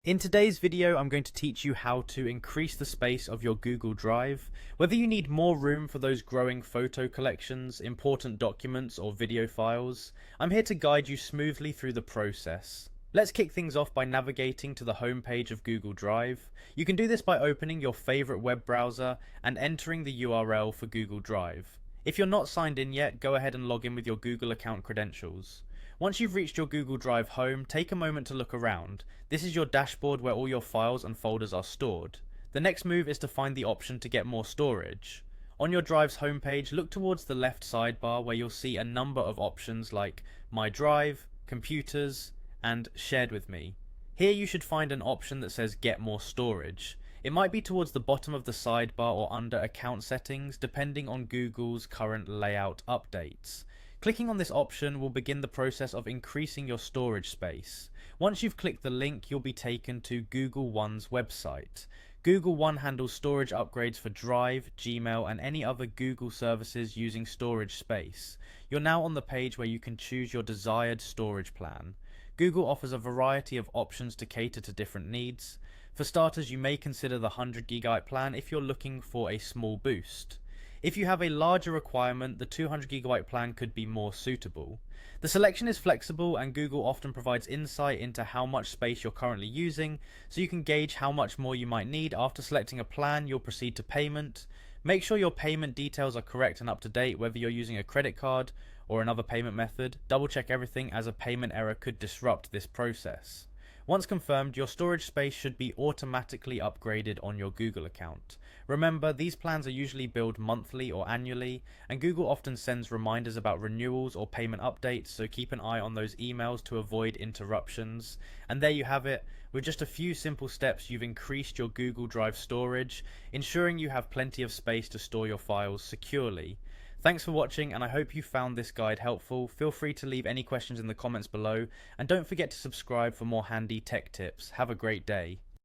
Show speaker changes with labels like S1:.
S1: In today's video, I'm going to teach you how to increase the space of your Google Drive. Whether you need more room for those growing photo collections, important documents, or video files, I'm here to guide you smoothly through the process. Let's kick things off by navigating to the home page of Google Drive. You can do this by opening your favorite web browser and entering the URL for Google Drive. If you're not signed in yet, go ahead and log in with your Google account credentials. Once you've reached your Google Drive home, take a moment to look around. This is your dashboard where all your files and folders are stored. The next move is to find the option to get more storage. On your Drive's homepage, look towards the left sidebar where you'll see a number of options like My Drive, Computers, and Shared with Me. Here you should find an option that says Get More Storage. It might be towards the bottom of the sidebar or under Account Settings, depending on Google's current layout updates. Clicking on this option will begin the process of increasing your storage space. Once you've clicked the link, you'll be taken to Google One's website. Google One handles storage upgrades for Drive, Gmail, and any other Google services using storage space. You're now on the page where you can choose your desired storage plan. Google offers a variety of options to cater to different needs. For starters, you may consider the 100GB plan if you're looking for a small boost. If you have a larger requirement, the 200GB plan could be more suitable. The selection is flexible and Google often provides insight into how much space you're currently using, so you can gauge how much more you might need. After selecting a plan, you'll proceed to payment. Make sure your payment details are correct and up to date, whether you're using a credit card or another payment method. Double check everything as a payment error could disrupt this process. Once confirmed, your storage space should be automatically upgraded on your Google account. Remember, these plans are usually billed monthly or annually, and Google often sends reminders about renewals or payment updates, so keep an eye on those emails to avoid interruptions. And there you have it. With just a few simple steps, you've increased your Google Drive storage, ensuring you have plenty of space to store your files securely. Thanks for watching, and I hope you found this guide helpful. Feel free to leave any questions in the comments below, and don't forget to subscribe for more handy tech tips. Have a great day.